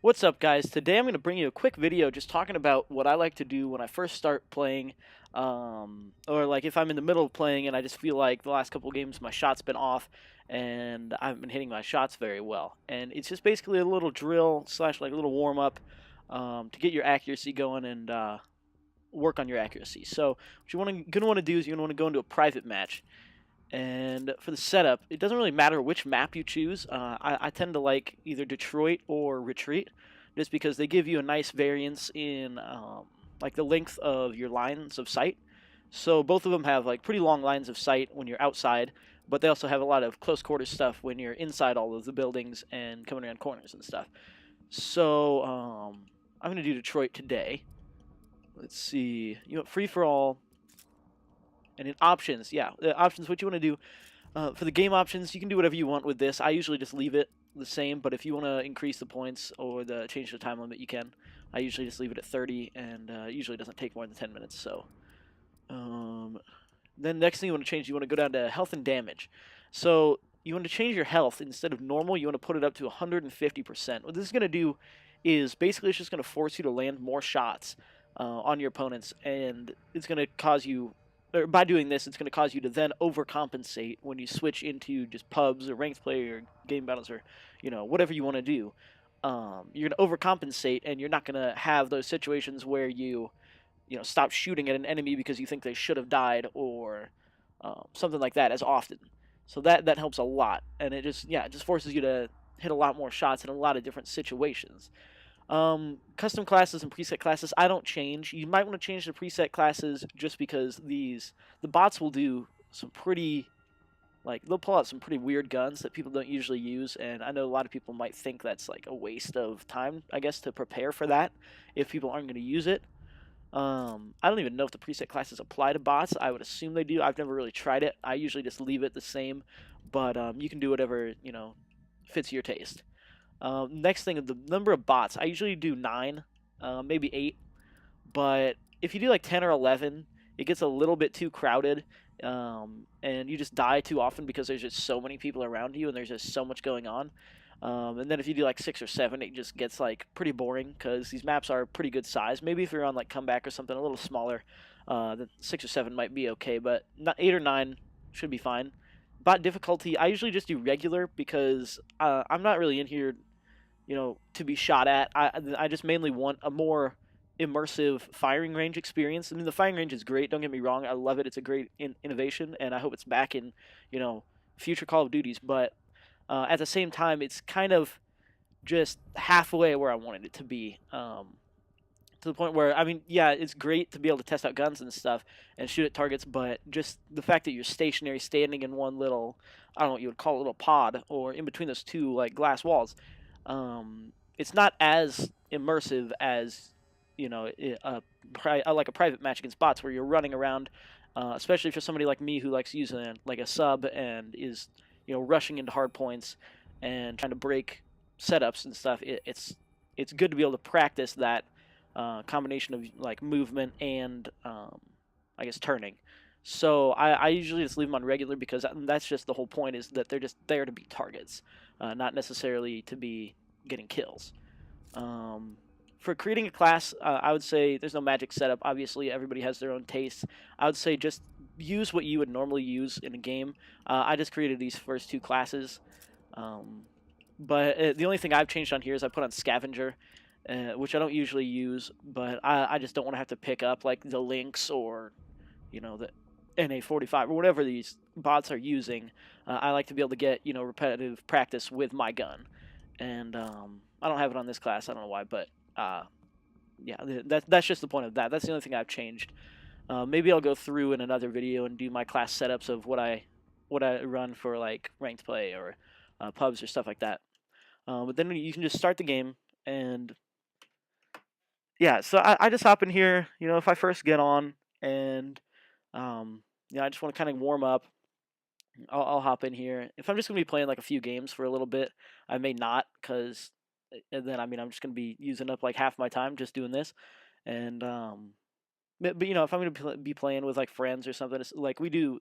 What's up, guys? Today I'm going to bring you a quick video just talking about what I like to do when I first start playing, or like if I'm in the middle of playing and I just feel like the last couple games my shot's been off and I haven't been hitting my shots very well. And it's just basically a little drill slash like a little warm up to get your accuracy going and work on your accuracy. So what gonna want to do is you're gonna want to go into a private match. And for the setup, it doesn't really matter which map you choose. I tend to like either Detroit or Retreat, just because they give you a nice variance in like the length of your lines of sight. So both of them have like pretty long lines of sight when you're outside, but they also have a lot of close quarters stuff when you're inside all of the buildings and coming around corners and stuff. So I'm gonna do Detroit today. Let's see. You want free for all. And in options, yeah, the options, what you want to do for the game options, you can do whatever you want with this. I usually just leave it the same, but if you want to increase the points or change the time limit, you can. I usually just leave it at 30, and usually doesn't take more than 10 minutes. So, then next thing you want to change, you want to go down to health and damage. So you want to change your health instead of normal. You want to put it up to 150%. What this is going to do is basically it's just going to force you to land more shots on your opponents, and it's going to cause you by doing this, it's going to cause you to then overcompensate when you switch into just pubs or ranked play or game battles or whatever you want to do. You're going to overcompensate, and you're not going to have those situations where you stop shooting at an enemy because you think they should have died or something like that as often. So that helps a lot, and it just forces you to hit a lot more shots in a lot of different situations. Custom classes and preset classes, I don't change. You might want to change the preset classes just because the bots will do some pretty, like, they'll pull out some pretty weird guns that people don't usually use, and I know a lot of people might think that's like a waste of time, I guess, to prepare for that if people aren't going to use it. I don't even know if the preset classes apply to bots. I would assume they do. I've never really tried it. I usually just leave it the same, but you can do whatever fits your taste. Next thing, the number of bots. I usually do 9, maybe 8. But if you do like 10 or 11, it gets a little bit too crowded, and you just die too often because there's just so many people around you and there's just so much going on. And then if you do like 6 or 7, it just gets like pretty boring because these maps are pretty good size. Maybe if you're on like comeback or something a little smaller, then 6 or 7 might be okay, but 8 or 9 should be fine. Bot difficulty, I usually just do regular because I'm not really in here to be shot at. I just mainly want a more immersive firing range experience. I mean, the firing range is great. Don't get me wrong. I love it. It's a great innovation, and I hope it's back in future Call of Duties. But at the same time, it's kind of just halfway where I wanted it to be. To the point where, I mean, yeah, it's great to be able to test out guns and stuff and shoot at targets, but just the fact that you're stationary, standing in one little, I don't know what you would call it, a little pod, or in between those two like glass walls, it's not as immersive as like a private match against bots where you're running around, especially for somebody like me who likes using like a sub and is rushing into hard points and trying to break setups and stuff. It's good to be able to practice that combination of like movement and I guess turning. So I usually just leave them on regular because that's just the whole point, is that they're just there to be targets, not necessarily to be getting kills. For creating a class, I would say there's no magic setup. Obviously, everybody has their own tastes. I would say just use what you would normally use in a game. I just created these first 2 classes. But the only thing I've changed on here is I put on Scavenger, which I don't usually use, but I just don't want to have to pick up like the Lynx or the NA45 or whatever these bots are using. I like to be able to get repetitive practice with my gun, and I don't have it on this class. I don't know why, but yeah, that's just the point of that. That's the only thing I've changed. Maybe I'll go through in another video and do my class setups of what I run for like ranked play or pubs or stuff like that. But then you can just start the game, and yeah, so I just hop in here, if I first get on, and I just want to kind of warm up. I'll hop in here. If I'm just gonna be playing like a few games for a little bit, I may not, because then I mean I'm just gonna be using up like half my time just doing this, and but if I'm gonna be playing with like friends or something, it's like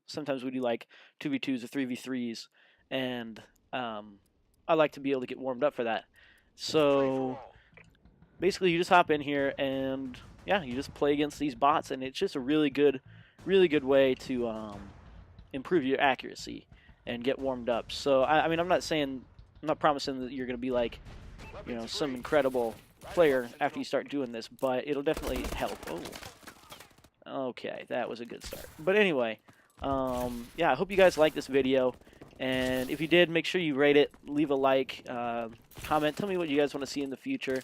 sometimes we do like 2v2s or 3v3s, and I like to be able to get warmed up for that. So basically you just hop in here and yeah, you just play against these bots, and it's just a really good way to improve your accuracy and get warmed up. So I mean, I'm not promising that you're going to be like, you know, some incredible player after you start doing this, but it'll definitely help. Oh, okay, that was a good start. But anyway, yeah, I hope you guys liked this video, and if you did, make sure you rate it, leave a like, comment, tell me what you guys want to see in the future,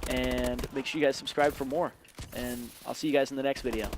and make sure you guys subscribe for more. And I'll see you guys in the next video.